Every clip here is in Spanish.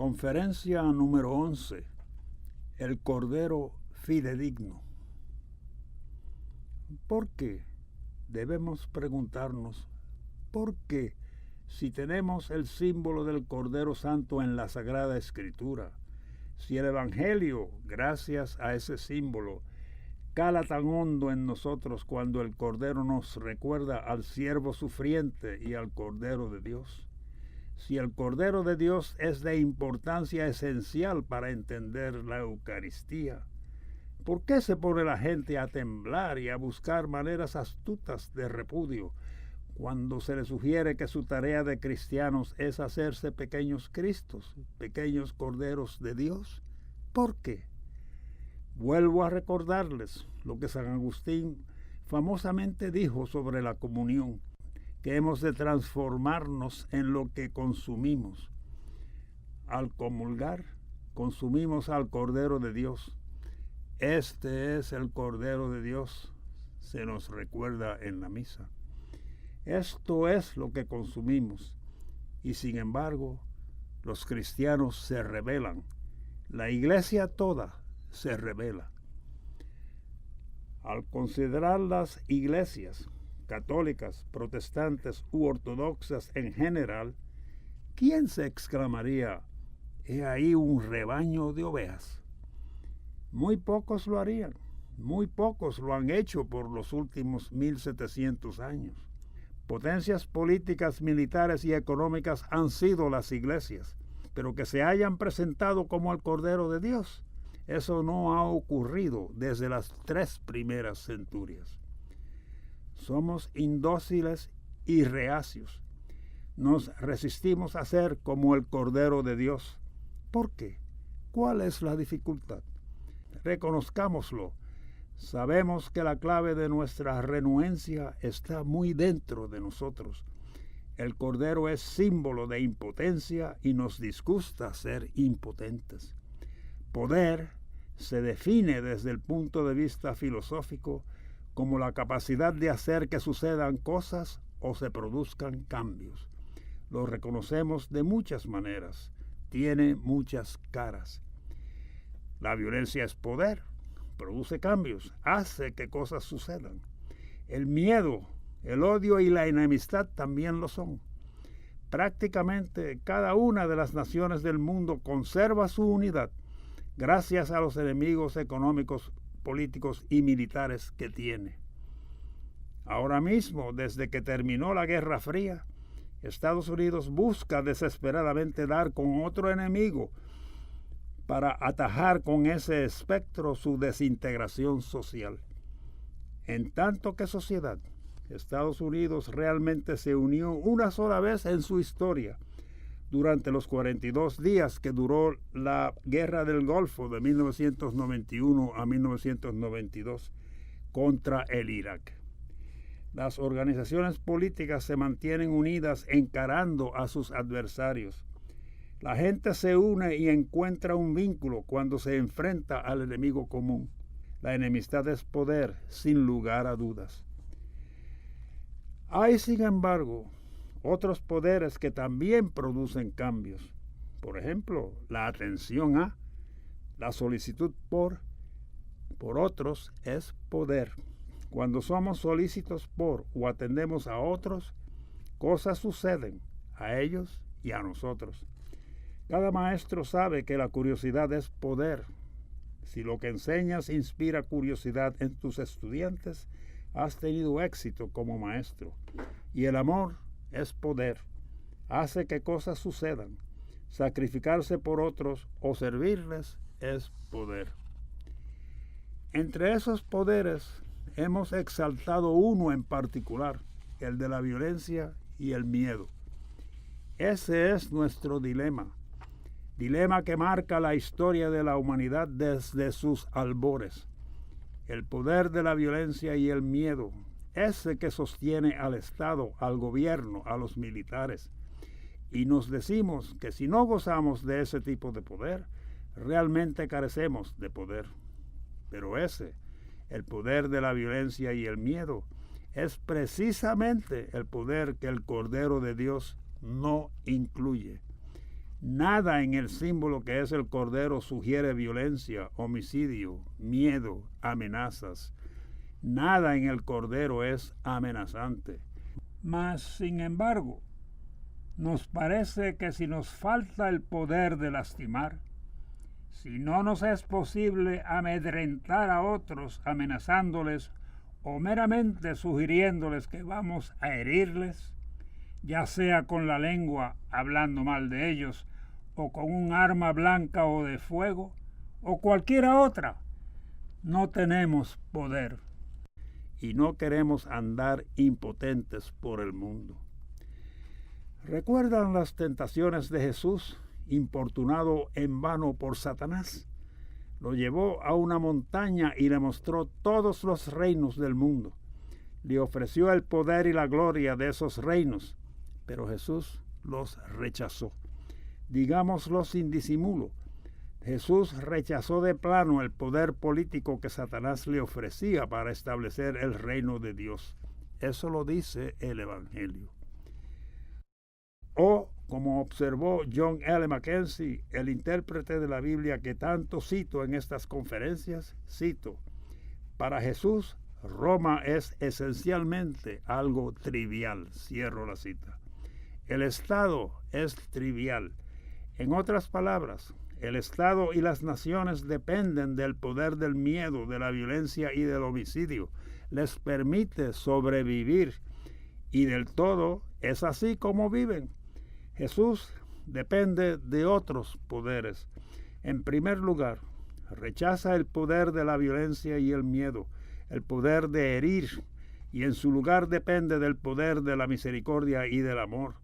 Conferencia número 11. El Cordero Fidedigno. ¿Por qué? Debemos preguntarnos, ¿por qué si tenemos el símbolo del Cordero Santo en la Sagrada Escritura, si el Evangelio, gracias a ese símbolo, cala tan hondo en nosotros cuando el Cordero nos recuerda al siervo sufriente y al Cordero de Dios? Si el Cordero de Dios es de importancia esencial para entender la Eucaristía, ¿por qué se pone la gente a temblar y a buscar maneras astutas de repudio cuando se le sugiere que su tarea de cristianos es hacerse pequeños Cristos, pequeños Corderos de Dios? ¿Por qué? Vuelvo a recordarles lo que San Agustín famosamente dijo sobre la comunión, que hemos de transformarnos en lo que consumimos. Al comulgar, consumimos al Cordero de Dios. Este es el Cordero de Dios, se nos recuerda en la misa. Esto es lo que consumimos, y sin embargo, los cristianos se rebelan. La Iglesia toda se rebela. Al considerar las iglesias católicas, protestantes u ortodoxas en general, ¿quién se exclamaría: «He ahí un rebaño de ovejas»? Muy pocos lo harían, muy pocos lo han hecho por los últimos 1700 años. Potencias políticas, militares y económicas han sido las iglesias, pero que se hayan presentado como el Cordero de Dios, eso no ha ocurrido desde las 3 primeras centurias. Somos indóciles y reacios. Nos resistimos a ser como el Cordero de Dios. ¿Por qué? ¿Cuál es la dificultad? Reconozcámoslo. Sabemos que la clave de nuestra renuencia está muy dentro de nosotros. El Cordero es símbolo de impotencia y nos disgusta ser impotentes. Poder se define desde el punto de vista filosófico como la capacidad de hacer que sucedan cosas o se produzcan cambios. Lo reconocemos de muchas maneras, tiene muchas caras. La violencia es poder, produce cambios, hace que cosas sucedan. El miedo, el odio y la enemistad también lo son. Prácticamente cada una de las naciones del mundo conserva su unidad gracias a los enemigos económicos, políticos y militares que tiene. Ahora mismo, desde que terminó la Guerra Fría, Estados Unidos busca desesperadamente dar con otro enemigo para atajar con ese espectro su desintegración social. En tanto que sociedad, Estados Unidos realmente se unió una sola vez en su historia, durante los 42 días que duró la Guerra del Golfo de 1991 a 1992 contra el Irak. Las organizaciones políticas se mantienen unidas encarando a sus adversarios. La gente se une y encuentra un vínculo cuando se enfrenta al enemigo común. La enemistad es poder, sin lugar a dudas. Hay, sin embargo, otros poderes que también producen cambios. Por ejemplo, la atención a, la solicitud por otros es poder. Cuando somos solícitos por o atendemos a otros, cosas suceden a ellos y a nosotros. Cada maestro sabe que la curiosidad es poder. Si lo que enseñas inspira curiosidad en tus estudiantes, has tenido éxito como maestro. Y el amor es poder, hace que cosas sucedan. Sacrificarse por otros o servirles es poder. Entre esos poderes hemos exaltado uno en particular, el de la violencia y el miedo. Ese es nuestro dilema que marca la historia de la humanidad desde sus albores. El poder de la violencia y el miedo, ese que sostiene al Estado, al gobierno, a los militares. Y nos decimos que si no gozamos de ese tipo de poder, realmente carecemos de poder. Pero ese, el poder de la violencia y el miedo, es precisamente el poder que el Cordero de Dios no incluye. Nada en el símbolo que es el cordero sugiere violencia, homicidio, miedo, amenazas. Nada en el cordero es amenazante. Mas, sin embargo, nos parece que si nos falta el poder de lastimar, si no nos es posible amedrentar a otros amenazándoles o meramente sugiriéndoles que vamos a herirles, ya sea con la lengua hablando mal de ellos, o con un arma blanca o de fuego, o cualquiera otra, no tenemos poder. Y no queremos andar impotentes por el mundo. ¿Recuerdan las tentaciones de Jesús, importunado en vano por Satanás? Lo llevó a una montaña y le mostró todos los reinos del mundo. Le ofreció el poder y la gloria de esos reinos, pero Jesús los rechazó. Digámoslo sin disimulo, Jesús rechazó de plano el poder político que Satanás le ofrecía para establecer el reino de Dios. Eso lo dice el Evangelio. O, como observó John L. Mackenzie, el intérprete de la Biblia que tanto cito en estas conferencias, cito: para Jesús, Roma es esencialmente algo trivial. Cierro la cita. El Estado es trivial. En otras palabras, el Estado y las naciones dependen del poder del miedo, de la violencia y del homicidio. Les permite sobrevivir y del todo es así como viven. Jesús depende de otros poderes. En primer lugar, rechaza el poder de la violencia y el miedo, el poder de herir, y en su lugar depende del poder de la misericordia y del amor,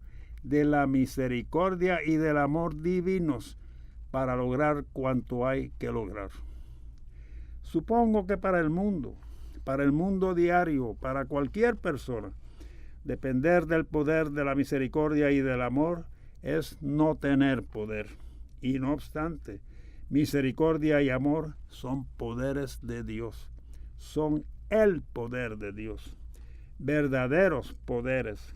de la misericordia y del amor divinos para lograr cuanto hay que lograr. Supongo que para el mundo diario, para cualquier persona, depender del poder de la misericordia y del amor es no tener poder. Y no obstante, misericordia y amor son poderes de Dios. Son el poder de Dios. Verdaderos poderes.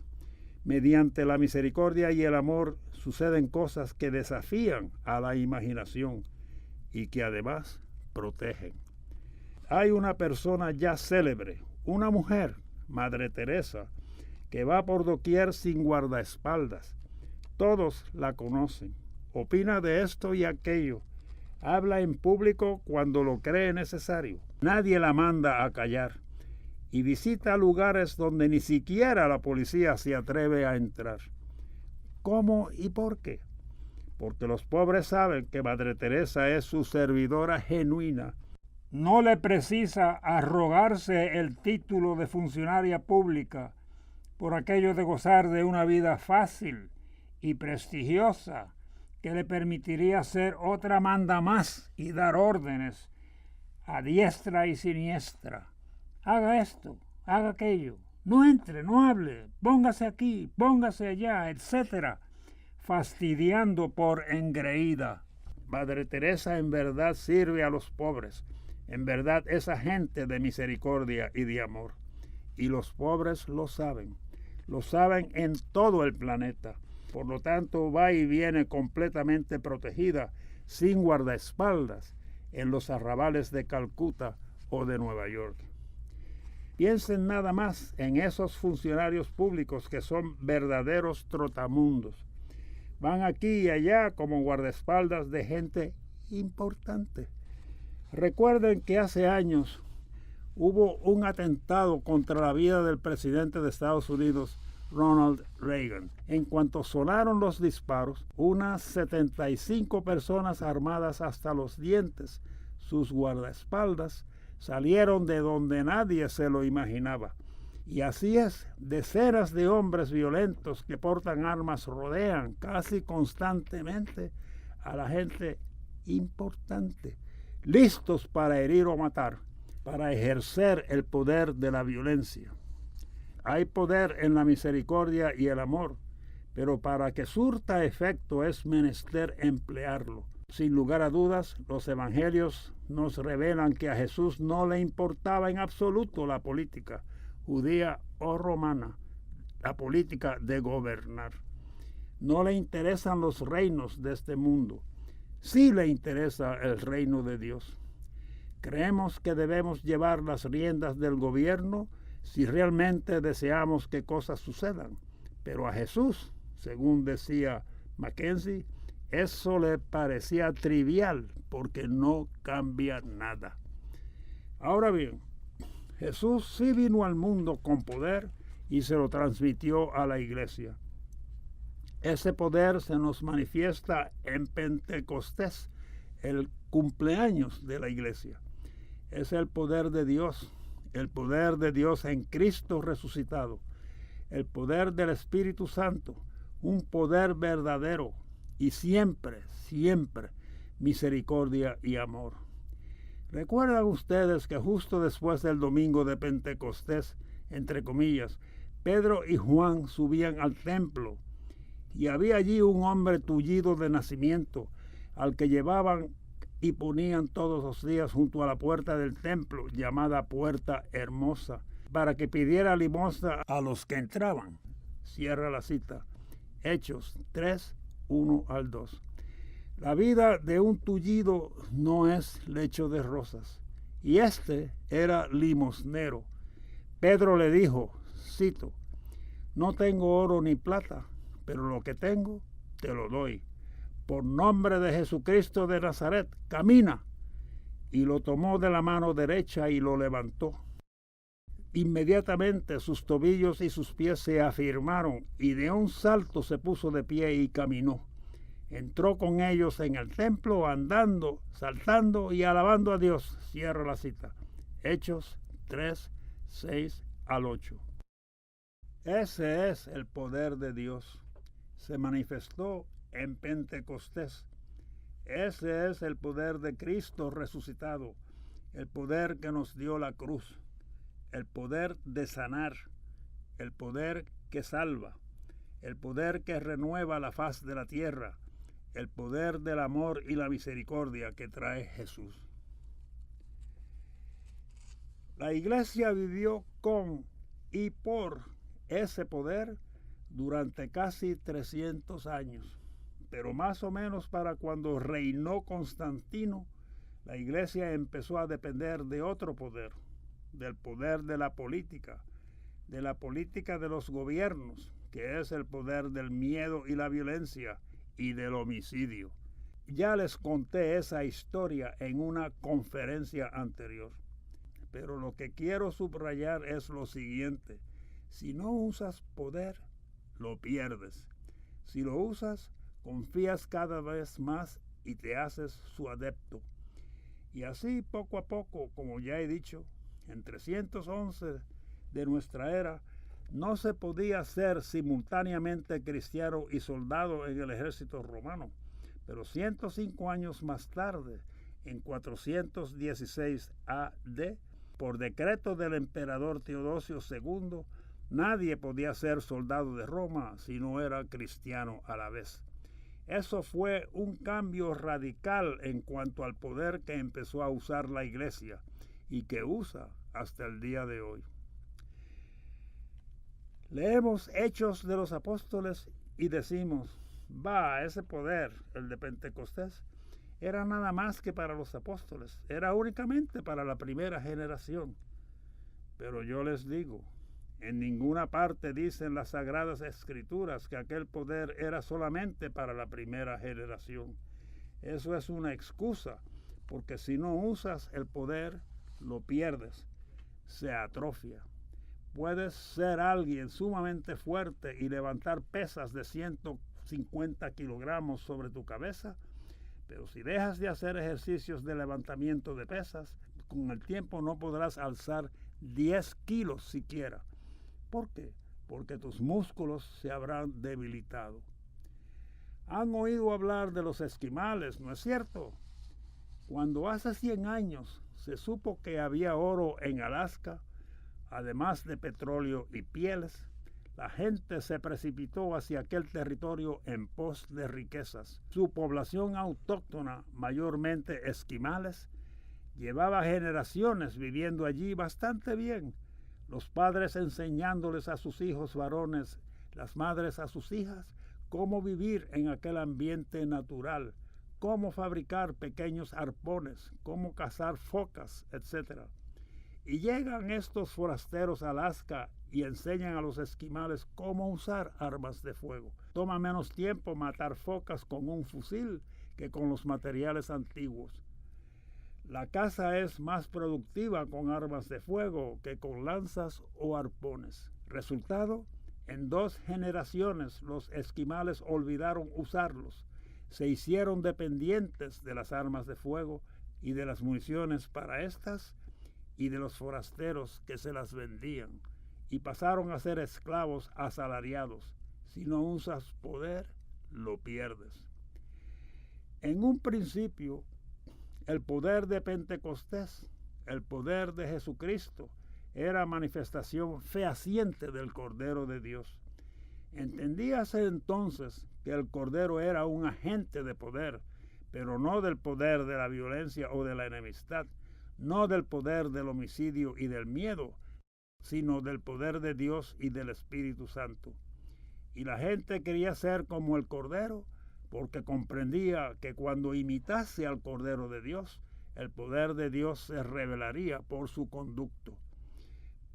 Mediante la misericordia y el amor suceden cosas que desafían a la imaginación y que además protegen. Hay una persona ya célebre, una mujer, Madre Teresa, que va por doquier sin guardaespaldas. Todos la conocen. Opina de esto y aquello. Habla en público cuando lo cree necesario. Nadie la manda a callar. Y visita lugares donde ni siquiera la policía se atreve a entrar. ¿Cómo y por qué? Porque los pobres saben que Madre Teresa es su servidora genuina. No le precisa arrogarse el título de funcionaria pública por aquello de gozar de una vida fácil y prestigiosa que le permitiría ser otra manda más y dar órdenes a diestra y siniestra. Haga esto, haga aquello, no entre, no hable, póngase aquí, póngase allá, etcétera, fastidiando por engreída. Madre Teresa en verdad sirve a los pobres, en verdad es agente de misericordia y de amor. Y los pobres lo saben en todo el planeta. Por lo tanto, va y viene completamente protegida, sin guardaespaldas, en los arrabales de Calcuta o de Nueva York. Piensen nada más en esos funcionarios públicos que son verdaderos trotamundos. Van aquí y allá como guardaespaldas de gente importante. Recuerden que hace años hubo un atentado contra la vida del presidente de Estados Unidos, Ronald Reagan. En cuanto sonaron los disparos, unas 75 personas armadas hasta los dientes, sus guardaespaldas, salieron de donde nadie se lo imaginaba. Y así es, decenas de hombres violentos que portan armas rodean casi constantemente a la gente importante, listos para herir o matar, para ejercer el poder de la violencia. Hay poder en la misericordia y el amor, pero para que surta efecto es menester emplearlo. Sin lugar a dudas, los evangelios nos revelan que a Jesús no le importaba en absoluto la política, judía o romana, la política de gobernar. No le interesan los reinos de este mundo. Sí le interesa el reino de Dios. Creemos que debemos llevar las riendas del gobierno si realmente deseamos que cosas sucedan. Pero a Jesús, según decía Mackenzie, eso le parecía trivial porque no cambia nada. Ahora bien, Jesús sí vino al mundo con poder y se lo transmitió a la iglesia. Ese poder se nos manifiesta en Pentecostés, el cumpleaños de la iglesia. Es el poder de Dios en Cristo resucitado, el poder del Espíritu Santo, un poder verdadero y siempre, siempre misericordia y amor. ¿Recuerdan ustedes que justo después del domingo de Pentecostés, entre comillas, Pedro y Juan subían al templo y había allí un hombre tullido de nacimiento al que llevaban y ponían todos los días junto a la puerta del templo, llamada Puerta Hermosa, para que pidiera limosna a los que entraban? Cierra la cita. Hechos 3, 1 al 2. La vida de un tullido no es lecho de rosas, y este era limosnero. Pedro le dijo, cito, no tengo oro ni plata, pero lo que tengo te lo doy. Por nombre de Jesucristo de Nazaret, camina. Y lo tomó de la mano derecha y lo levantó. Inmediatamente sus tobillos y sus pies se afirmaron y de un salto se puso de pie y caminó. Entró con ellos en el templo andando, saltando y alabando a Dios. Cierra la cita. Hechos 3, 6 al 8. Ese es el poder de Dios. Se manifestó en Pentecostés. Ese es el poder de Cristo resucitado, el poder que nos dio la cruz, el poder de sanar, el poder que salva, el poder que renueva la faz de la tierra, el poder del amor y la misericordia que trae Jesús. La iglesia vivió con y por ese poder durante casi 300 años. Pero más o menos para cuando reinó Constantino, la iglesia empezó a depender de otro poder, del poder de la política de los gobiernos, que es el poder del miedo y la violencia y del homicidio. Ya les conté esa historia en una conferencia anterior, pero lo que quiero subrayar es lo siguiente: si no usas poder, lo pierdes. Si lo usas, confías cada vez más y te haces su adepto. Y así poco a poco, como ya he dicho, en 311 de nuestra era, no se podía ser simultáneamente cristiano y soldado en el ejército romano. Pero 105 años más tarde, en 416 AD, por decreto del emperador Teodosio II, nadie podía ser soldado de Roma si no era cristiano a la vez. Eso fue un cambio radical en cuanto al poder que empezó a usar la iglesia y que usa hasta el día de hoy. Leemos Hechos de los Apóstoles y decimos, ese poder, el de Pentecostés, era nada más que para los apóstoles, era únicamente para la primera generación. Pero yo les digo, en ninguna parte dicen las Sagradas Escrituras que aquel poder era solamente para la primera generación. Eso es una excusa, porque si no usas el poder, lo pierdes, se atrofia. Puedes ser alguien sumamente fuerte y levantar pesas de 150 kilogramos sobre tu cabeza, pero si dejas de hacer ejercicios de levantamiento de pesas, con el tiempo no podrás alzar 10 kilos siquiera. ¿Por qué? Porque tus músculos se habrán debilitado. Han oído hablar de los esquimales, ¿no es cierto? Cuando hace 100 años se supo que había oro en Alaska, además de petróleo y pieles, la gente se precipitó hacia aquel territorio en pos de riquezas. Su población autóctona, mayormente esquimales, llevaba generaciones viviendo allí bastante bien, los padres enseñándoles a sus hijos varones, las madres a sus hijas, cómo vivir en aquel ambiente natural, cómo fabricar pequeños arpones, cómo cazar focas, etc. Y llegan estos forasteros a Alaska y enseñan a los esquimales cómo usar armas de fuego. Toma menos tiempo matar focas con un fusil que con los materiales antiguos. La caza es más productiva con armas de fuego que con lanzas o arpones. Resultado, en 2 generaciones los esquimales olvidaron usarlos. Se hicieron dependientes de las armas de fuego y de las municiones para estas y de los forasteros que se las vendían, y pasaron a ser esclavos asalariados. Si no usas poder, lo pierdes. En un principio, el poder de Pentecostés, el poder de Jesucristo, era manifestación fehaciente del Cordero de Dios. Entendíase entonces que el Cordero era un agente de poder, pero no del poder de la violencia o de la enemistad, no del poder del homicidio y del miedo, sino del poder de Dios y del Espíritu Santo. Y la gente quería ser como el Cordero, porque comprendía que cuando imitase al Cordero de Dios, el poder de Dios se revelaría por su conducto.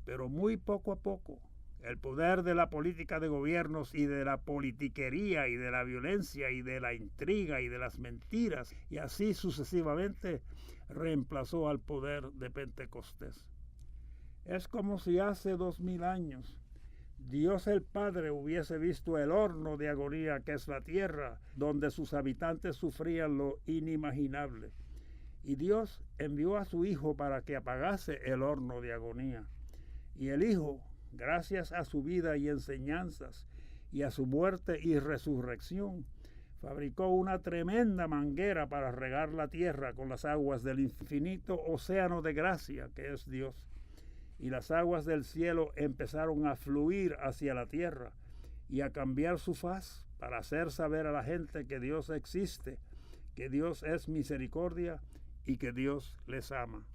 Pero muy poco a poco, el poder de la política de gobiernos y de la politiquería y de la violencia y de la intriga y de las mentiras, y así sucesivamente, reemplazó al poder de Pentecostés. Es como si hace 2000 años Dios el Padre hubiese visto el horno de agonía que es la tierra, donde sus habitantes sufrían lo inimaginable. Y Dios envió a su Hijo para que apagase el horno de agonía. Y el Hijo, gracias a su vida y enseñanzas, y a su muerte y resurrección, fabricó una tremenda manguera para regar la tierra con las aguas del infinito océano de gracia que es Dios. Y las aguas del cielo empezaron a fluir hacia la tierra y a cambiar su faz para hacer saber a la gente que Dios existe, que Dios es misericordia y que Dios les ama.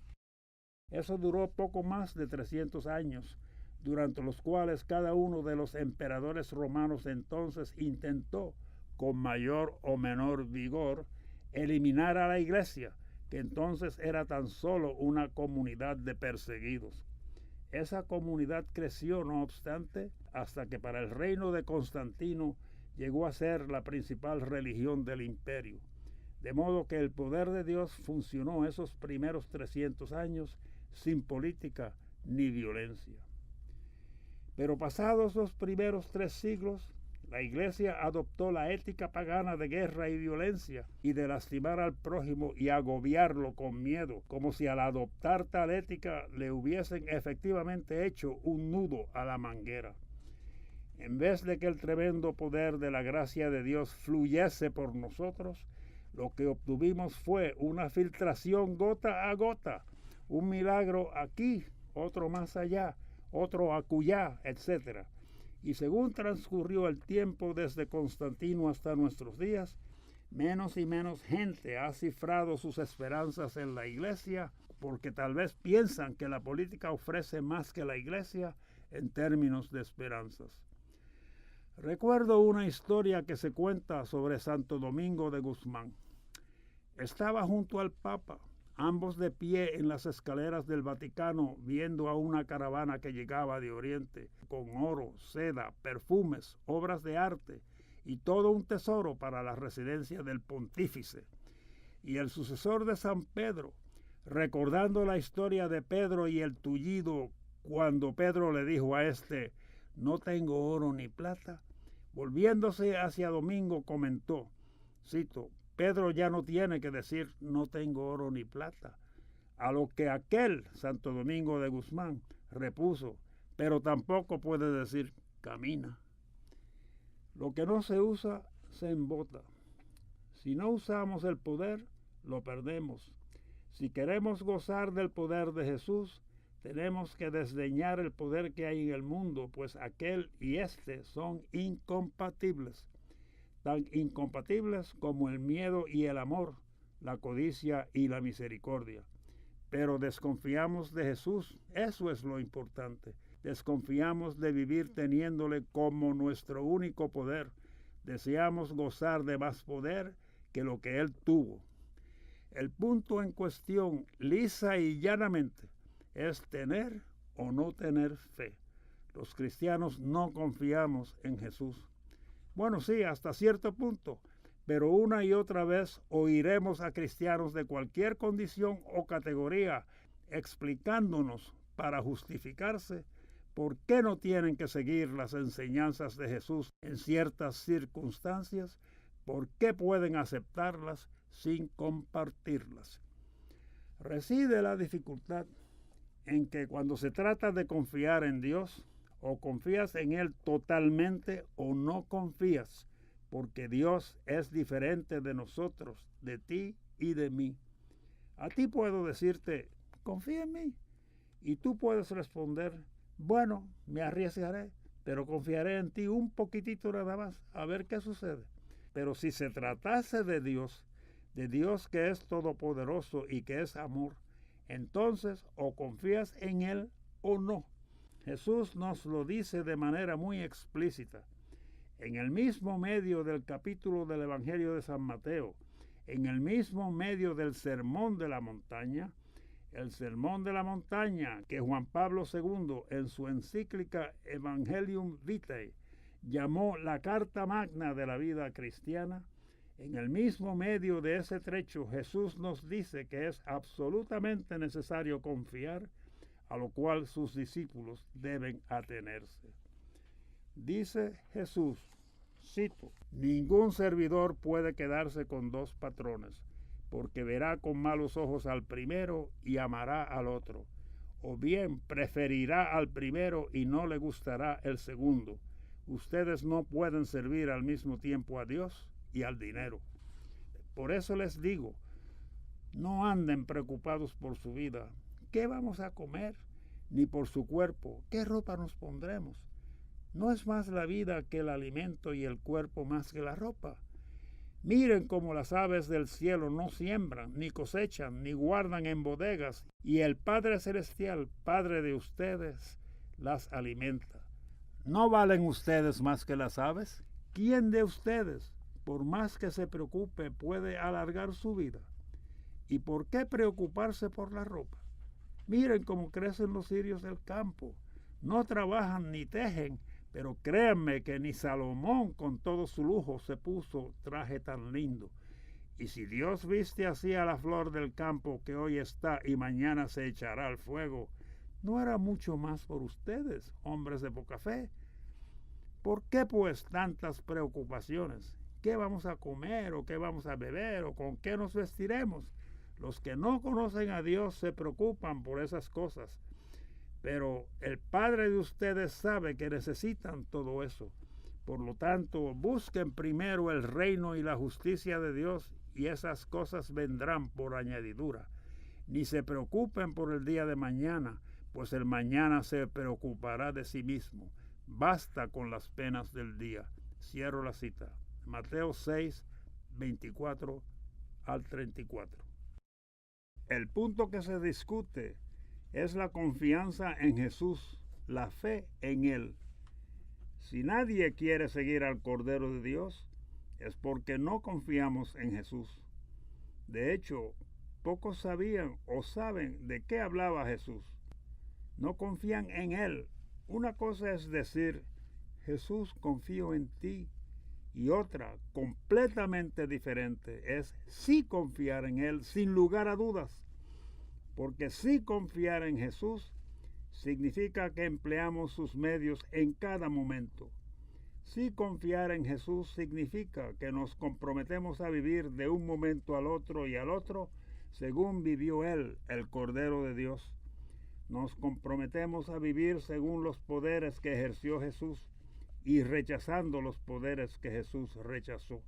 Eso duró poco más de 300 años, durante los cuales cada uno de los emperadores romanos entonces intentó, con mayor o menor vigor, eliminar a la iglesia, que entonces era tan solo una comunidad de perseguidos. Esa comunidad creció, no obstante, hasta que para el reino de Constantino llegó a ser la principal religión del imperio. De modo que el poder de Dios funcionó esos primeros 300 años sin política ni violencia. Pero pasados los primeros 3 siglos, la Iglesia adoptó la ética pagana de guerra y violencia y de lastimar al prójimo y agobiarlo con miedo, como si al adoptar tal ética le hubiesen efectivamente hecho un nudo a la manguera. En vez de que el tremendo poder de la gracia de Dios fluyese por nosotros, lo que obtuvimos fue una filtración gota a gota, un milagro aquí, otro más allá, otro acullá, etc. Y según transcurrió el tiempo desde Constantino hasta nuestros días, menos y menos gente ha cifrado sus esperanzas en la iglesia, porque tal vez piensan que la política ofrece más que la iglesia en términos de esperanzas. Recuerdo una historia que se cuenta sobre Santo Domingo de Guzmán. Estaba junto al Papa, ambos de pie en las escaleras del Vaticano, viendo a una caravana que llegaba de Oriente, con oro, seda, perfumes, obras de arte y todo un tesoro para la residencia del pontífice. Y el sucesor de San Pedro, recordando la historia de Pedro y el tullido, cuando Pedro le dijo a este: «No tengo oro ni plata», volviéndose hacia Domingo comentó, cito: «Pedro ya no tiene que decir no tengo oro ni plata», a lo que aquel Santo Domingo de Guzmán repuso: «Pero tampoco puede decir camina». Lo que no se usa se embota. Si no usamos el poder, lo perdemos. Si queremos gozar del poder de Jesús, tenemos que desdeñar el poder que hay en el mundo, pues aquel y este son incompatibles. Tan incompatibles como el miedo y el amor, la codicia y la misericordia. Pero desconfiamos de Jesús, eso es lo importante. Desconfiamos de vivir teniéndole como nuestro único poder. deseamos gozar de más poder que lo que Él tuvo. El punto en cuestión, lisa y llanamente, es tener o no tener fe. Los cristianos no confiamos en Jesús. Bueno, sí, hasta cierto punto, pero una y otra vez oiremos a cristianos de cualquier condición o categoría explicándonos para justificarse por qué no tienen que seguir las enseñanzas de Jesús en ciertas circunstancias, por qué pueden aceptarlas sin compartirlas. Reside la dificultad en que cuando se trata de confiar en Dios, o confías en Él totalmente o no confías, porque Dios es diferente de nosotros, de ti y de mí. A ti puedo decirte, confía en mí, y tú puedes responder, bueno, me arriesgaré, pero confiaré en ti un poquitito nada más, a ver qué sucede. Pero si se tratase de Dios que es todopoderoso y que es amor, entonces o confías en Él o no. Jesús nos lo dice de manera muy explícita. En el mismo medio del capítulo del Evangelio de San Mateo, en el mismo medio del Sermón de la Montaña, el Sermón de la Montaña que Juan Pablo II en su encíclica Evangelium Vitae llamó la carta magna de la vida cristiana, en el mismo medio de ese trecho Jesús nos dice que es absolutamente necesario confiar, a lo cual sus discípulos deben atenerse. Dice Jesús, cito, ningún servidor puede quedarse con dos patrones, porque verá con malos ojos al primero y amará al otro, o bien preferirá al primero y no le gustará el segundo. Ustedes no pueden servir al mismo tiempo a Dios y al dinero. Por eso les digo, no anden preocupados por su vida. ¿Qué vamos a comer? Ni por su cuerpo. ¿Qué ropa nos pondremos? ¿No es más la vida que el alimento y el cuerpo más que la ropa? Miren cómo las aves del cielo no siembran, ni cosechan, ni guardan en bodegas, y el Padre Celestial, Padre de ustedes, las alimenta. ¿No valen ustedes más que las aves? ¿Quién de ustedes, por más que se preocupe, puede alargar su vida? ¿Y por qué preocuparse por la ropa? Miren cómo crecen los cirios del campo. No trabajan ni tejen, pero créanme que ni Salomón con todo su lujo se puso traje tan lindo. Y si Dios viste así a la flor del campo que hoy está y mañana se echará al fuego, ¿no hará mucho más por ustedes, hombres de poca fe? ¿Por qué pues tantas preocupaciones? ¿Qué vamos a comer o qué vamos a beber o con qué nos vestiremos? Los que no conocen a Dios se preocupan por esas cosas, pero el Padre de ustedes sabe que necesitan todo eso. Por lo tanto, busquen primero el reino y la justicia de Dios y esas cosas vendrán por añadidura. Ni se preocupen por el día de mañana, pues el mañana se preocupará de sí mismo. Basta con las penas del día. Cierro la cita. Mateo 6, 24 al 34. El punto que se discute es la confianza en Jesús, la fe en Él. Si nadie quiere seguir al Cordero de Dios, es porque no confiamos en Jesús. De hecho, pocos sabían o saben de qué hablaba Jesús. No confían en Él. Una cosa es decir, Jesús, confío en ti, y otra, completamente diferente, es sí confiar en Él sin lugar a dudas. Porque sí confiar en Jesús significa que empleamos sus medios en cada momento. Sí confiar en Jesús significa que nos comprometemos a vivir de un momento al otro y al otro según vivió Él, el Cordero de Dios. Nos comprometemos a vivir según los poderes que ejerció Jesús y rechazando los poderes que Jesús rechazó.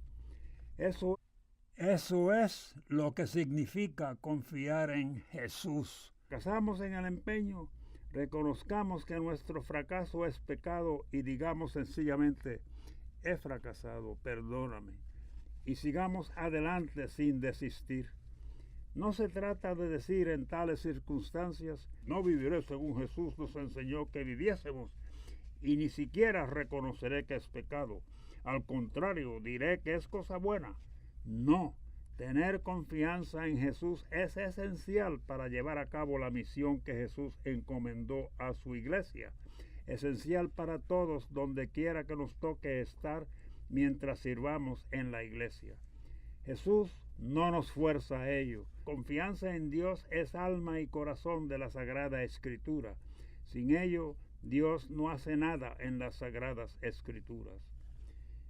Eso es lo que significa confiar en Jesús. Casamos en el empeño, reconozcamos que nuestro fracaso es pecado y digamos sencillamente, he fracasado, perdóname, y sigamos adelante sin desistir. No se trata de decir en tales circunstancias, no viviré según Jesús nos enseñó que viviésemos, y ni siquiera reconoceré que es pecado. Al contrario, diré que es cosa buena. No, tener confianza en Jesús es esencial para llevar a cabo la misión que Jesús encomendó a su iglesia. Esencial para todos donde quiera que nos toque estar mientras sirvamos en la iglesia. Jesús no nos fuerza a ello. Confianza en Dios es alma y corazón de la Sagrada Escritura. Sin ello, Dios no hace nada en las Sagradas Escrituras.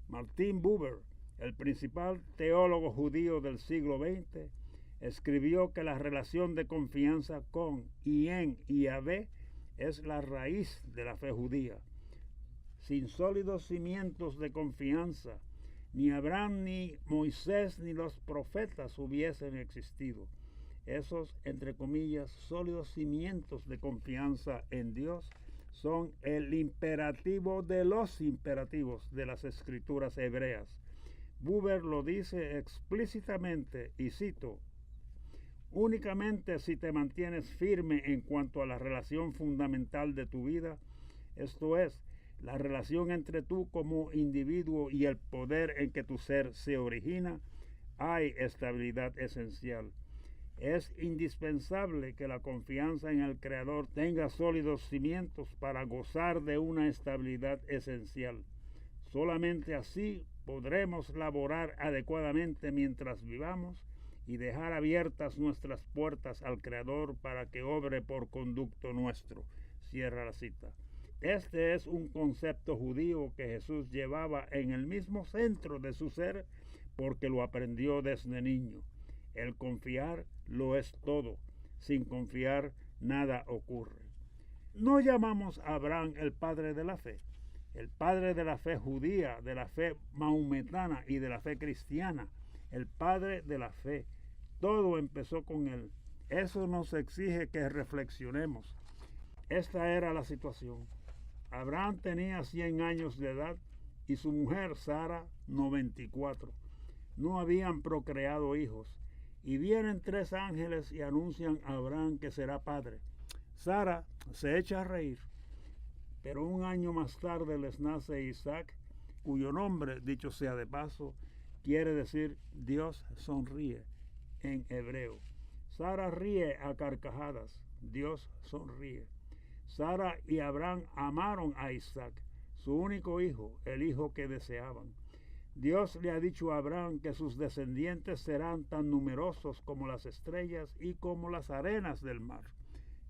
Martin Buber, el principal teólogo judío del siglo XX, escribió que la relación de confianza con y en Yahvé es la raíz de la fe judía. Sin sólidos cimientos de confianza, ni Abraham, ni Moisés, ni los profetas hubiesen existido. Esos, entre comillas, sólidos cimientos de confianza en Dios son el imperativo de los imperativos de las escrituras hebreas. Buber lo dice explícitamente, y cito: únicamente si te mantienes firme en cuanto a la relación fundamental de tu vida, esto es, la relación entre tú como individuo y el poder en que tu ser se origina, hay estabilidad esencial. Es indispensable que la confianza en el Creador tenga sólidos cimientos para gozar de una estabilidad esencial. Solamente así podremos laborar adecuadamente mientras vivamos y dejar abiertas nuestras puertas al Creador para que obre por conducto nuestro. Cierra la cita. Este es un concepto judío que Jesús llevaba en el mismo centro de su ser porque lo aprendió desde niño. El confiar lo es todo. Sin confiar nada ocurre. No llamamos a Abraham el padre de la fe. El padre de la fe judía, de la fe maometana y de la fe cristiana. El padre de la fe. Todo empezó con él. Eso nos exige que reflexionemos. Esta era la situación. Abraham tenía 100 años de edad y su mujer Sara 94. No habían procreado hijos. Y vienen 3 ángeles y anuncian a Abraham que será padre. Sara se echa a reír, pero un año más tarde les nace Isaac, cuyo nombre, dicho sea de paso, quiere decir Dios sonríe en hebreo. Sara ríe a carcajadas, Dios sonríe. Sara y Abraham amaron a Isaac, su único hijo, el hijo que deseaban. Dios le ha dicho a Abraham que sus descendientes serán tan numerosos como las estrellas y como las arenas del mar.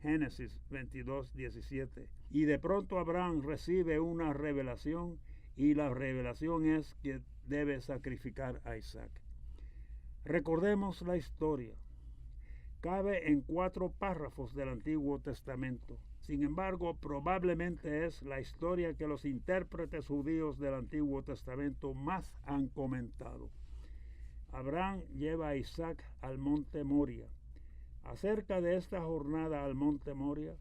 Génesis 22:17. Y de pronto Abraham recibe una revelación, y la revelación es que debe sacrificar a Isaac. Recordemos la historia. Cabe en 4 párrafos del Antiguo Testamento. Sin embargo, probablemente es la historia que los intérpretes judíos del Antiguo Testamento más han comentado. Abraham lleva a Isaac al monte Moria. Acerca de esta jornada al monte Moria,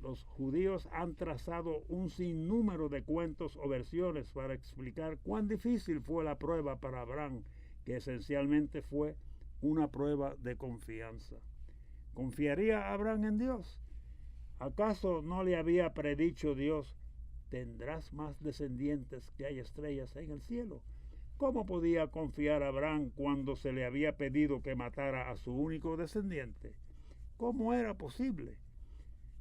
los judíos han trazado un sinnúmero de cuentos o versiones para explicar cuán difícil fue la prueba para Abraham, que esencialmente fue una prueba de confianza. ¿Confiaría Abraham en Dios? ¿Acaso no le había predicho Dios: tendrás más descendientes que hay estrellas en el cielo? ¿Cómo podía confiar Abraham cuando se le había pedido que matara a su único descendiente? ¿Cómo era posible?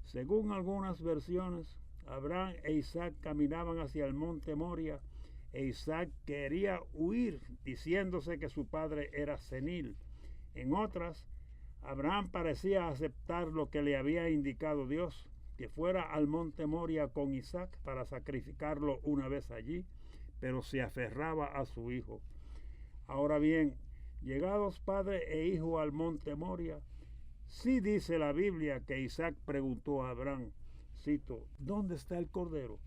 Según algunas versiones, Abraham e Isaac caminaban hacia el monte Moria e Isaac quería huir, diciéndose que su padre era senil. En otras, Abraham parecía aceptar lo que le había indicado Dios, que fuera al monte Moria con Isaac para sacrificarlo una vez allí, pero se aferraba a su hijo. Ahora bien, llegados padre e hijo al monte Moria, sí dice la Biblia que Isaac preguntó a Abraham, cito, ¿dónde está el cordero?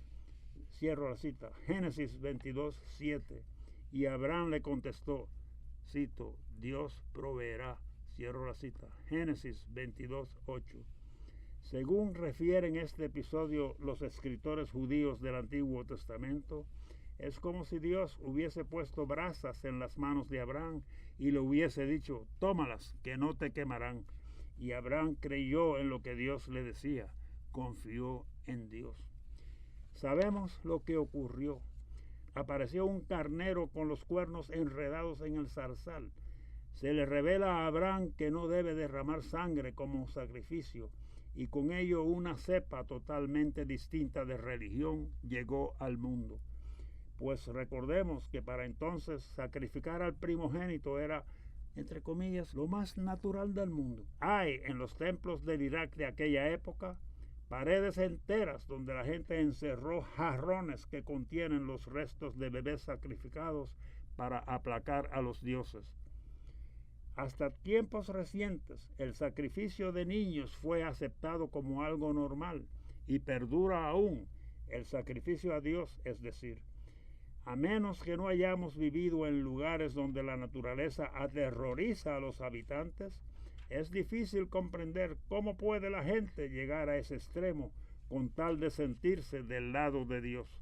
Cierro la cita, Génesis 22:7. Y Abraham le contestó, cito, Dios proveerá. Cierro la cita, Génesis 22:8. Según refieren este episodio los escritores judíos del Antiguo Testamento, es como si Dios hubiese puesto brasas en las manos de Abraham y le hubiese dicho, tómalas, que no te quemarán. Y Abraham creyó en lo que Dios le decía, confió en Dios. Sabemos lo que ocurrió. apareció un carnero con los cuernos enredados en el zarzal. Se le revela a Abraham que no debe derramar sangre como sacrificio, y con ello una cepa totalmente distinta de religión llegó al mundo. Pues recordemos que para entonces sacrificar al primogénito era, entre comillas, lo más natural del mundo. Hay en los templos del Irak de aquella época paredes enteras donde la gente encerró jarrones que contienen los restos de bebés sacrificados para aplacar a los dioses. Hasta tiempos recientes, el sacrificio de niños fue aceptado como algo normal y perdura aún el sacrificio a Dios, es decir, a menos que no hayamos vivido en lugares donde la naturaleza aterroriza a los habitantes, es difícil comprender cómo puede la gente llegar a ese extremo con tal de sentirse del lado de Dios.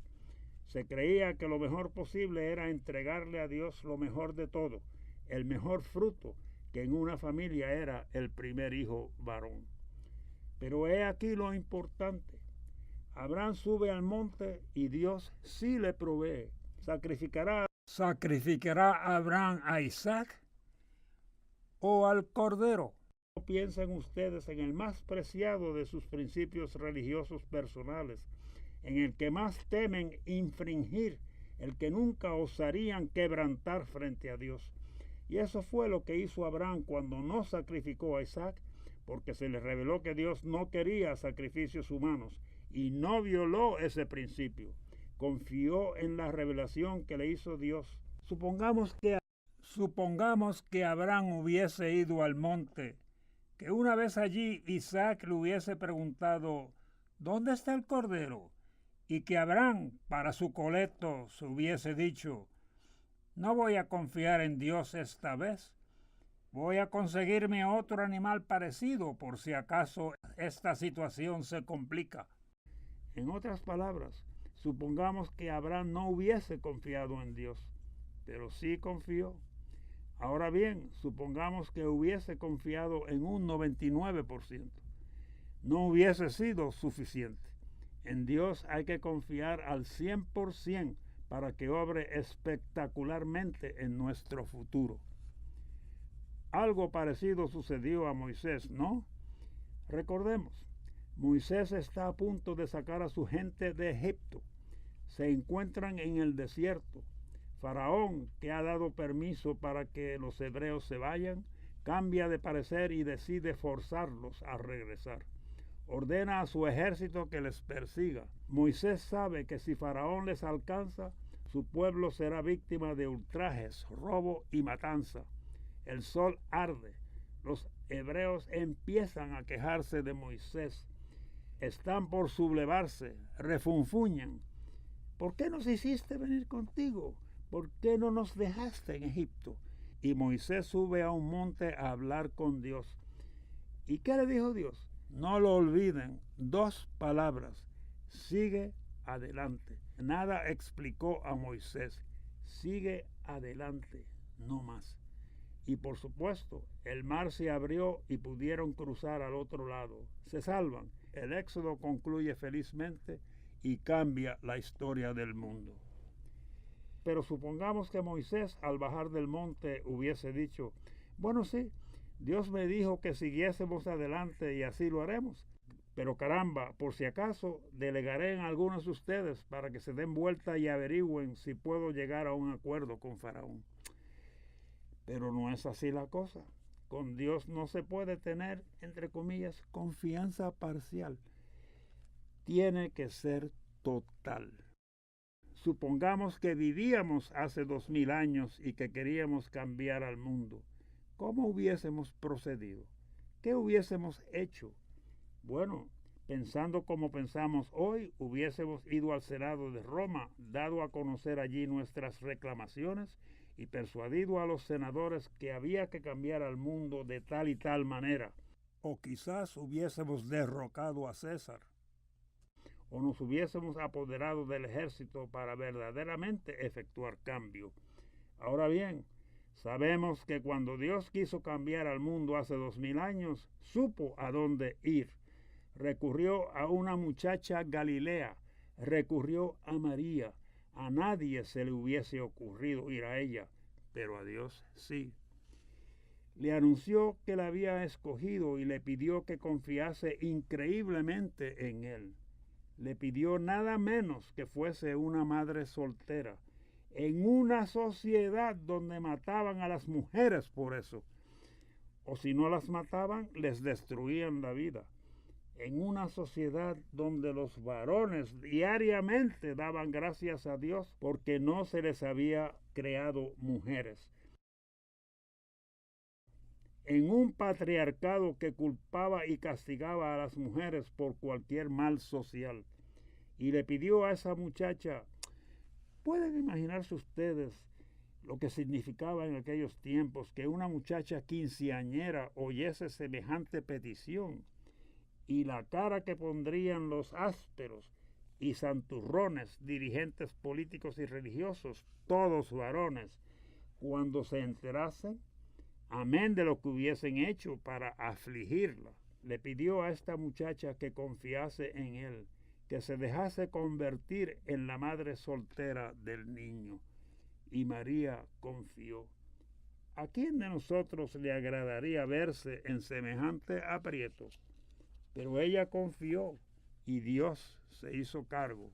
Se creía que lo mejor posible era entregarle a Dios lo mejor de todo, el mejor fruto, que en una familia era el primer hijo varón. Pero he aquí lo importante. Abraham sube al monte y Dios sí le provee. ¿Sacrificará Abraham a Isaac o al cordero? ¿No piensan ustedes en el más preciado de sus principios religiosos personales, en el que más temen infringir, el que nunca osarían quebrantar frente a Dios? Y eso fue lo que hizo Abraham cuando no sacrificó a Isaac, porque se le reveló que Dios no quería sacrificios humanos y no violó ese principio. Confió en la revelación que le hizo Dios. Supongamos que Abraham hubiese ido al monte, que una vez allí Isaac le hubiese preguntado, ¿dónde está el cordero? Y que Abraham, para su coleto, se hubiese dicho, no voy a confiar en Dios esta vez. Voy a conseguirme otro animal parecido por si acaso esta situación se complica. En otras palabras, supongamos que Abraham no hubiese confiado en Dios, pero sí confió. Ahora bien, supongamos que hubiese confiado en un 99%. No hubiese sido suficiente. En Dios hay que confiar al 100% para que obre espectacularmente en nuestro futuro. Algo parecido sucedió a Moisés, ¿no? Recordemos, Moisés está a punto de sacar a su gente de Egipto. Se encuentran en el desierto. Faraón, que ha dado permiso para que los hebreos se vayan, cambia de parecer y decide forzarlos a regresar. Ordena a su ejército que les persiga. Moisés sabe que si Faraón les alcanza, su pueblo será víctima de ultrajes, robo y matanza. El sol arde. Los hebreos empiezan a quejarse de Moisés. Están por sublevarse, refunfuñan. ¿Por qué nos hiciste venir contigo? ¿Por qué no nos dejaste en Egipto? Y Moisés sube a un monte a hablar con Dios. ¿Y qué le dijo Dios? No lo olviden, 2 palabras. Sigue adelante. Nada explicó a Moisés. Sigue adelante, no más. Y por supuesto, el mar se abrió y pudieron cruzar al otro lado. Se salvan. El éxodo concluye felizmente y cambia la historia del mundo. Pero supongamos que Moisés, al bajar del monte, hubiese dicho, bueno, sí, Dios me dijo que siguiésemos adelante y así lo haremos. Pero caramba, por si acaso, delegaré en algunos de ustedes para que se den vuelta y averigüen si puedo llegar a un acuerdo con Faraón. Pero no es así la cosa. Con Dios no se puede tener, entre comillas, confianza parcial. Tiene que ser total. Supongamos que vivíamos hace 2000 años y que queríamos cambiar al mundo. ¿Cómo hubiésemos procedido? ¿Qué hubiésemos hecho? Bueno, pensando como pensamos hoy, hubiésemos ido al Senado de Roma, dado a conocer allí nuestras reclamaciones y persuadido a los senadores que había que cambiar al mundo de tal y tal manera. O quizás hubiésemos derrocado a César. O nos hubiésemos apoderado del ejército para verdaderamente efectuar cambio. Ahora bien, sabemos que cuando Dios quiso cambiar al mundo hace 2000 años, supo a dónde ir. Recurrió a una muchacha Galilea, recurrió a María, A nadie se le hubiese ocurrido ir a ella, pero a Dios sí. Le anunció que la había escogido y le pidió que confiase increíblemente en él. Le pidió nada menos que fuese una madre soltera, en una sociedad donde mataban a las mujeres por eso, o si no las mataban, les destruían la vida. En una sociedad donde los varones diariamente daban gracias a Dios porque no se les había creado mujeres. En un patriarcado que culpaba y castigaba a las mujeres por cualquier mal social. Y le pidió a esa muchacha, pueden imaginarse ustedes lo que significaba en aquellos tiempos que una muchacha quinceañera oyese semejante petición, y la cara que pondrían los ásperos y santurrones dirigentes políticos y religiosos, todos varones, cuando se enterasen, amén de lo que hubiesen hecho para afligirla. Le pidió a esta muchacha que confiase en él, que se dejase convertir en la madre soltera del niño. Y María confió. ¿A quién de nosotros le agradaría verse en semejante aprieto? Pero ella confió y Dios se hizo cargo,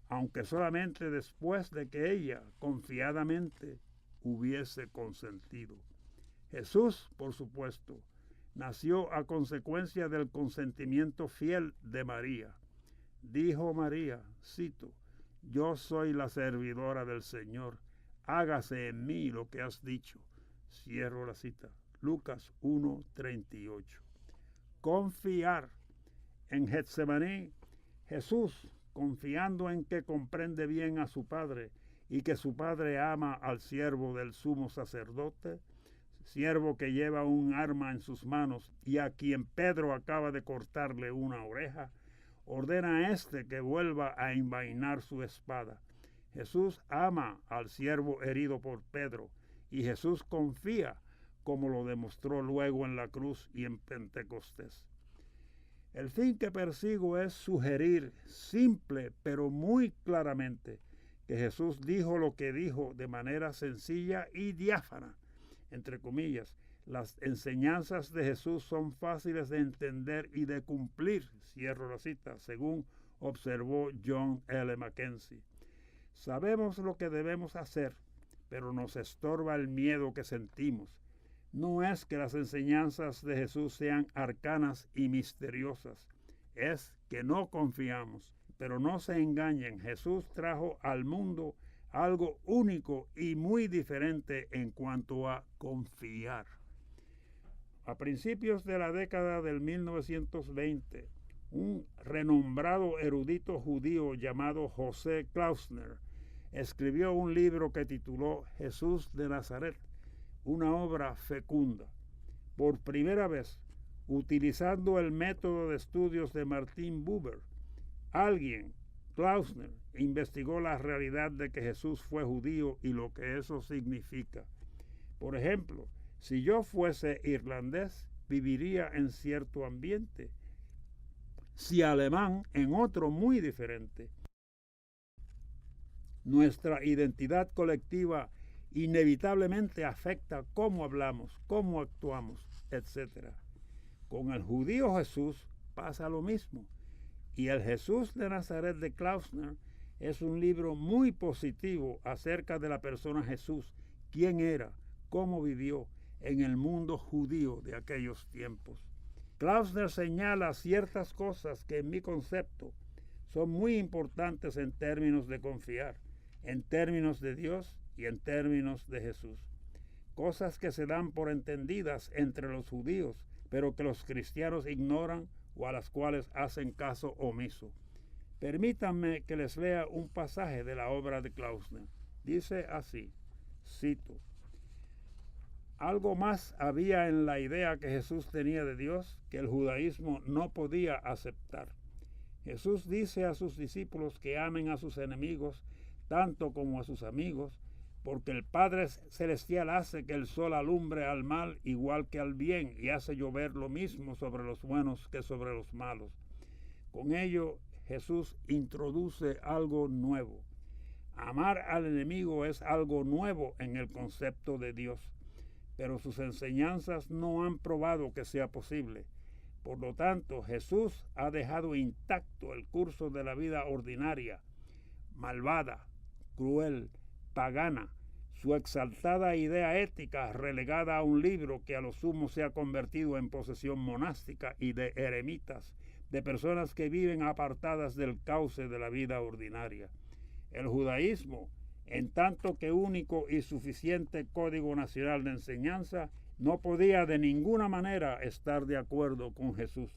aunque solamente después de que ella confiadamente hubiese consentido. Jesús, por supuesto, nació a consecuencia del consentimiento fiel de María. Dijo María, cito, yo soy la servidora del Señor, hágase en mí lo que has dicho. Cierro la cita. Lucas 1:38. Confiar. En Getsemaní, Jesús, confiando en que comprende bien a su Padre y que su Padre ama al siervo del sumo sacerdote, siervo que lleva un arma en sus manos y a quien Pedro acaba de cortarle una oreja, ordena a éste que vuelva a envainar su espada. Jesús ama al siervo herido por Pedro y Jesús confía, como lo demostró luego en la cruz y en Pentecostés. El fin que persigo es sugerir, simple pero muy claramente, que Jesús dijo lo que dijo de manera sencilla y diáfana. Entre comillas, las enseñanzas de Jesús son fáciles de entender y de cumplir, cierro la cita, según observó John L. Mackenzie. Sabemos lo que debemos hacer, pero nos estorba el miedo que sentimos. No es que las enseñanzas de Jesús sean arcanas y misteriosas, es que no confiamos. Pero no se engañen, Jesús trajo al mundo algo único y muy diferente en cuanto a confiar. A principios de la década del 1920, un renombrado erudito judío llamado José Klausner escribió un libro que tituló Jesús de Nazaret, una obra fecunda. Por primera vez, utilizando el método de estudios de Martin Buber, Klausner, investigó la realidad de que Jesús fue judío y lo que eso significa. Por ejemplo, si yo fuese irlandés, viviría en cierto ambiente. Si alemán, en otro muy diferente. Nuestra identidad colectiva inevitablemente afecta cómo hablamos, cómo actuamos, etc. Con el judío Jesús pasa lo mismo. Y el Jesús de Nazaret de Klausner es un libro muy positivo acerca de la persona Jesús, quién era, cómo vivió en el mundo judío de aquellos tiempos. Klausner señala ciertas cosas que en mi concepto son muy importantes en términos de confiar, en términos de Dios y en términos de Jesús. Cosas que se dan por entendidas entre los judíos, pero que los cristianos ignoran o a las cuales hacen caso omiso. Permítanme que les lea un pasaje de la obra de Klausner. Dice así, cito, algo más había en la idea que Jesús tenía de Dios que el judaísmo no podía aceptar. Jesús dice a sus discípulos que amen a sus enemigos tanto como a sus amigos, porque el Padre Celestial hace que el sol alumbre al mal igual que al bien y hace llover lo mismo sobre los buenos que sobre los malos. Con ello, Jesús introduce algo nuevo. Amar al enemigo es algo nuevo en el concepto de Dios, pero sus enseñanzas no han probado que sea posible. Por lo tanto, Jesús ha dejado intacto el curso de la vida ordinaria, malvada, cruel, pagana, su exaltada idea ética relegada a un libro que a lo sumo se ha convertido en posesión monástica y de eremitas, de personas que viven apartadas del cauce de la vida ordinaria. El judaísmo, en tanto que único y suficiente código nacional de enseñanza, no podía de ninguna manera estar de acuerdo con Jesús.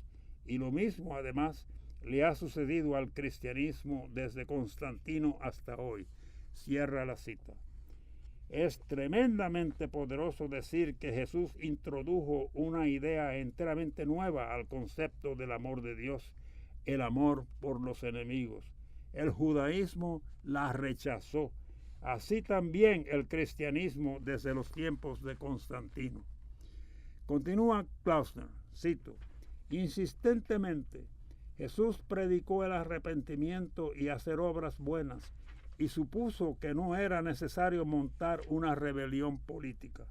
Y lo mismo, además, le ha sucedido al cristianismo desde Constantino hasta hoy. Cierra la cita. Es tremendamente poderoso decir que Jesús introdujo una idea enteramente nueva al concepto del amor de Dios, el amor por los enemigos. El judaísmo la rechazó, así también el cristianismo desde los tiempos de Constantino. Continúa Klausner, cito, insistentemente, Jesús predicó el arrepentimiento y hacer obras buenas, y supuso que no era necesario montar una rebelión política.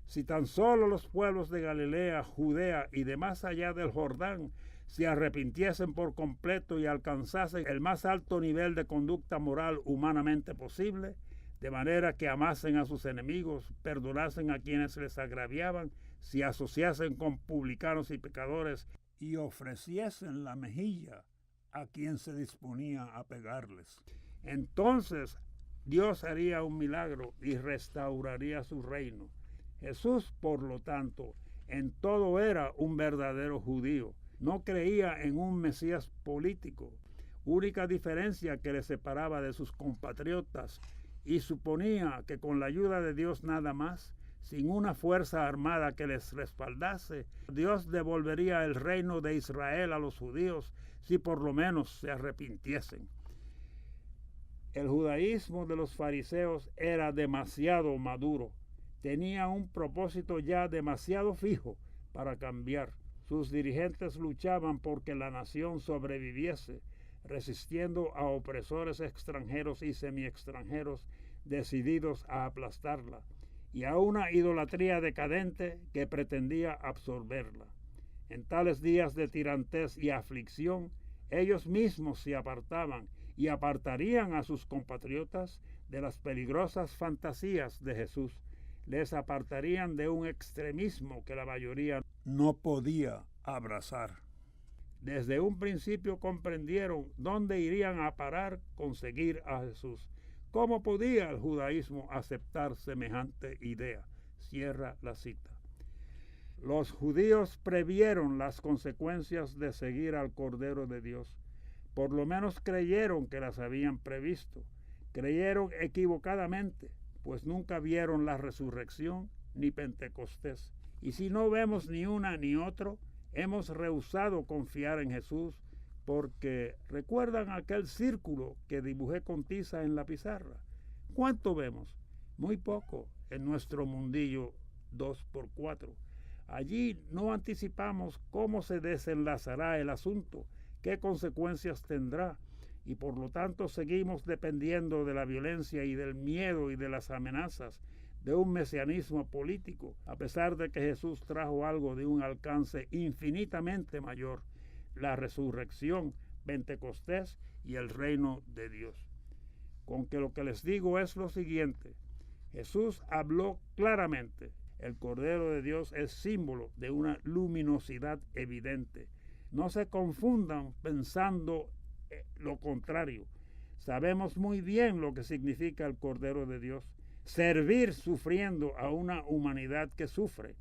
Si tan solo los pueblos de Galilea, Judea y de más allá del Jordán se arrepintiesen por completo y alcanzasen el más alto nivel de conducta moral humanamente posible, de manera que amasen a sus enemigos, perdonasen a quienes les agraviaban, se asociasen con publicanos y pecadores y ofreciesen la mejilla a quien se disponía a pegarles. Entonces Dios haría un milagro y restauraría su reino. Jesús, por lo tanto, en todo era un verdadero judío. No creía en un Mesías político, única diferencia que le separaba de sus compatriotas, y suponía que con la ayuda de Dios nada más, sin una fuerza armada que les respaldase, Dios devolvería el reino de Israel a los judíos si por lo menos se arrepintiesen. El judaísmo de los fariseos era demasiado maduro, tenía un propósito ya demasiado fijo para cambiar. Sus dirigentes luchaban porque la nación sobreviviese, resistiendo a opresores extranjeros y semi-extranjeros decididos a aplastarla, y a una idolatría decadente que pretendía absorberla. En tales días de tirantez y aflicción, ellos mismos se apartaban y apartarían a sus compatriotas de las peligrosas fantasías de Jesús. Les apartarían de un extremismo que la mayoría no podía abrazar. Desde un principio comprendieron dónde irían a parar con seguir a Jesús. ¿Cómo podía el judaísmo aceptar semejante idea? Cierra la cita. Los judíos previeron las consecuencias de seguir al Cordero de Dios. Por lo menos creyeron que las habían previsto. Creyeron equivocadamente, pues nunca vieron la resurrección ni Pentecostés. Y si no vemos ni una ni otro, hemos rehusado confiar en Jesús porque ¿recuerdan aquel círculo que dibujé con tiza en la pizarra? ¿Cuánto vemos? Muy poco en nuestro mundillo 2x4. Allí no anticipamos cómo se desenlazará el asunto, qué consecuencias tendrá, y por lo tanto seguimos dependiendo de la violencia y del miedo y de las amenazas de un mesianismo político, a pesar de que Jesús trajo algo de un alcance infinitamente mayor, la resurrección, Pentecostés y el reino de Dios. Con que lo que les digo es lo siguiente: Jesús habló claramente. El Cordero de Dios es símbolo de una luminosidad evidente. No se confundan pensando lo contrario. Sabemos muy bien lo que significa el Cordero de Dios. Servir sufriendo a una humanidad que sufre.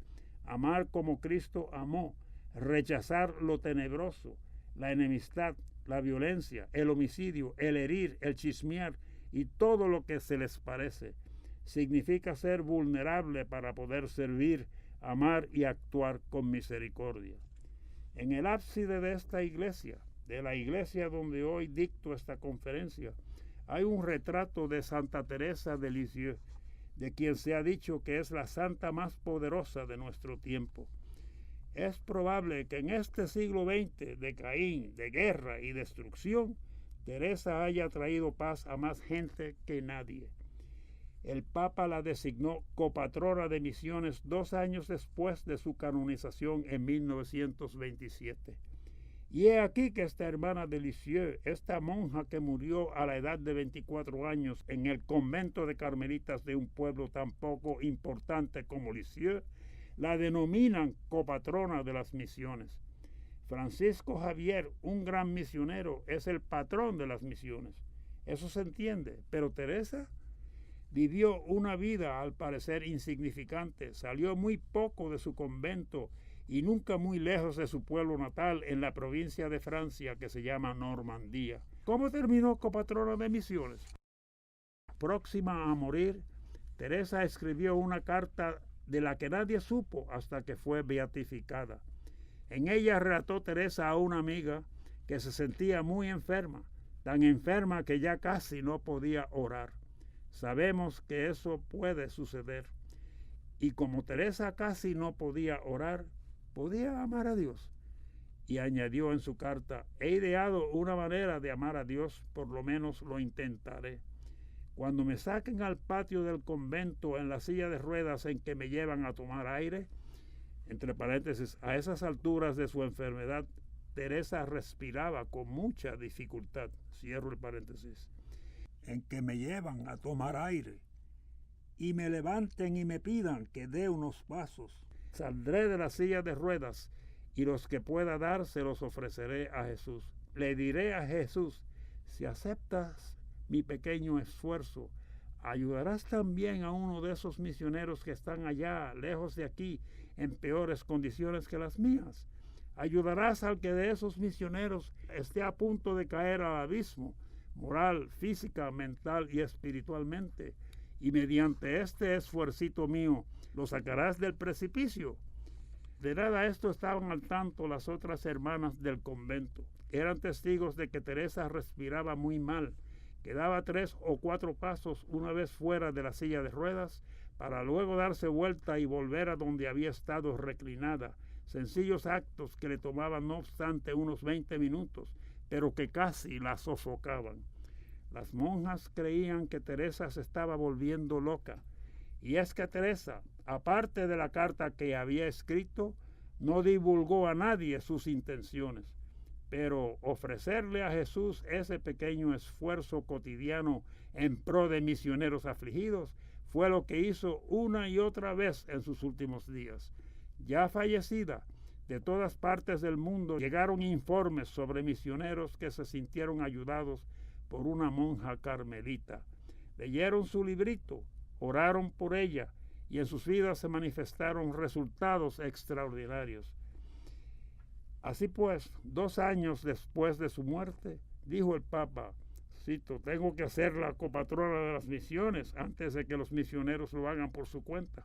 Amar como Cristo amó. Rechazar lo tenebroso, la enemistad, la violencia, el homicidio, el herir, el chismear y todo lo que se les parece. Significa ser vulnerable para poder servir, amar y actuar con misericordia. En el ábside de esta iglesia, de la iglesia donde hoy dicto esta conferencia, hay un retrato de Santa Teresa de Lisieux, de quien se ha dicho que es la santa más poderosa de nuestro tiempo. Es probable que en este siglo XX de Caín, de guerra y destrucción, Teresa haya traído paz a más gente que nadie. El Papa la designó copatrona de misiones 2 años después de su canonización en 1927. Y he aquí que esta hermana de Lisieux, esta monja que murió a la edad de 24 años en el convento de carmelitas de un pueblo tan poco importante como Lisieux, la denominan copatrona de las misiones. Francisco Javier, un gran misionero, es el patrón de las misiones. Eso se entiende, pero Teresa vivió una vida al parecer insignificante, salió muy poco de su convento y nunca muy lejos de su pueblo natal en la provincia de Francia que se llama Normandía. ¿Cómo terminó copatrona de misiones? Próxima a morir, Teresa escribió una carta de la que nadie supo hasta que fue beatificada. En ella relató Teresa a una amiga que se sentía muy enferma, tan enferma que ya casi no podía orar. Sabemos que eso puede suceder. Y como Teresa casi no podía orar, podía amar a Dios. Y añadió en su carta: he ideado una manera de amar a Dios, por lo menos lo intentaré. Cuando me saquen al patio del convento en la silla de ruedas en que me llevan a tomar aire, entre paréntesis, a esas alturas de su enfermedad, Teresa respiraba con mucha dificultad, cierro el paréntesis, en que me llevan a tomar aire y me levanten y me pidan que dé unos pasos. Saldré de la silla de ruedas y los que pueda dar se los ofreceré a Jesús. Le diré a Jesús: si aceptas mi pequeño esfuerzo, ayudarás también a uno de esos misioneros que están allá, lejos de aquí, en peores condiciones que las mías. Ayudarás al que de esos misioneros esté a punto de caer al abismo, moral, física, mental y espiritualmente. Y mediante este esfuercito mío, lo sacarás del precipicio. De nada esto estaban al tanto las otras hermanas del convento. Eran testigos de que Teresa respiraba muy mal, que daba 3 o 4 pasos una vez fuera de la silla de ruedas, para luego darse vuelta y volver a donde había estado reclinada. Sencillos actos que le tomaban no obstante unos 20 minutos, pero que casi la sofocaban. Las monjas creían que Teresa se estaba volviendo loca. Y es que Teresa, aparte de la carta que había escrito, no divulgó a nadie sus intenciones. Pero ofrecerle a Jesús ese pequeño esfuerzo cotidiano en pro de misioneros afligidos fue lo que hizo una y otra vez en sus últimos días. Ya fallecida, de todas partes del mundo llegaron informes sobre misioneros que se sintieron ayudados por una monja carmelita. Leyeron su librito, oraron por ella y en sus vidas se manifestaron resultados extraordinarios. Así pues, 2 años después de su muerte, dijo el Papa, cito: tengo que hacer la copatrona de las misiones antes de que los misioneros lo hagan por su cuenta.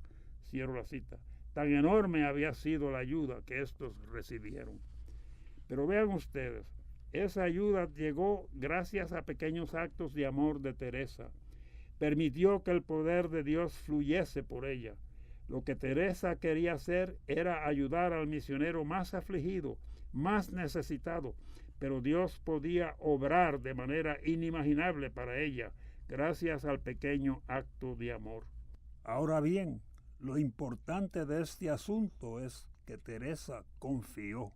Cierro la cita. Tan enorme había sido la ayuda que estos recibieron. Pero vean ustedes, esa ayuda llegó gracias a pequeños actos de amor de Teresa. Permitió que el poder de Dios fluyese por ella. Lo que Teresa quería hacer era ayudar al misionero más afligido, más necesitado, pero Dios podía obrar de manera inimaginable para ella, gracias al pequeño acto de amor. Ahora bien, lo importante de este asunto es que Teresa confió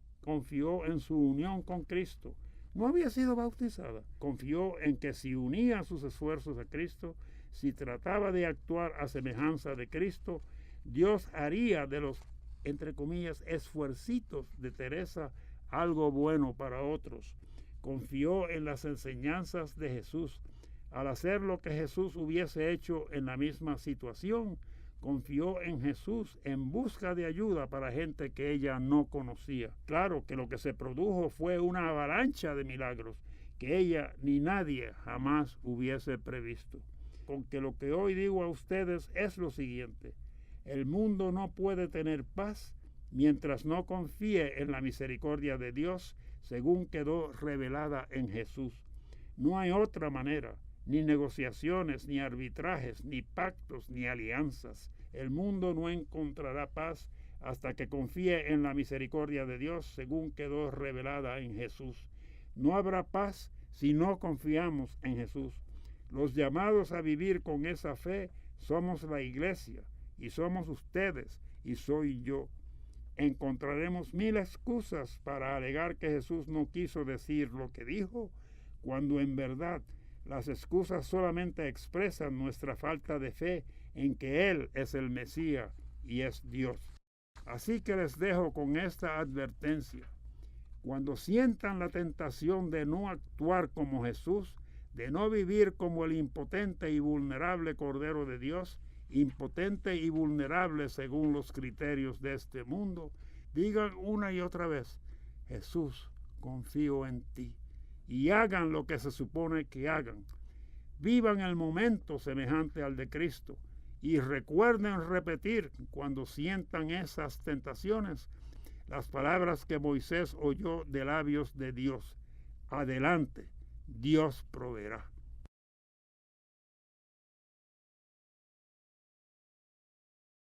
en su unión con Cristo. No había sido bautizada. Confió en que si unía sus esfuerzos a Cristo, si trataba de actuar a semejanza de Cristo, Dios haría de los, entre comillas, esfuercitos de Teresa algo bueno para otros. Confió en las enseñanzas de Jesús. Al hacer lo que Jesús hubiese hecho en la misma situación, confió en Jesús en busca de ayuda para gente que ella no conocía. Claro que lo que se produjo fue una avalancha de milagros que ella ni nadie jamás hubiese previsto. Con que lo que hoy digo a ustedes es lo siguiente: el mundo no puede tener paz mientras no confíe en la misericordia de Dios según quedó revelada en Jesús. No hay otra manera, ni negociaciones, ni arbitrajes, ni pactos, ni alianzas. El mundo no encontrará paz hasta que confíe en la misericordia de Dios según quedó revelada en Jesús. No habrá paz si no confiamos en Jesús. Los llamados a vivir con esa fe somos la iglesia, y somos ustedes, y soy yo. Encontraremos mil excusas para alegar que Jesús no quiso decir lo que dijo, cuando en verdad las excusas solamente expresan nuestra falta de fe en que Él es el Mesías y es Dios. Así que les dejo con esta advertencia. Cuando sientan la tentación de no actuar como Jesús, de no vivir como el impotente y vulnerable Cordero de Dios, impotente y vulnerable según los criterios de este mundo, digan una y otra vez: Jesús, confío en ti, y hagan lo que se supone que hagan. Vivan el momento semejante al de Cristo, y recuerden repetir cuando sientan esas tentaciones las palabras que Moisés oyó de labios de Dios: adelante, Dios proveerá.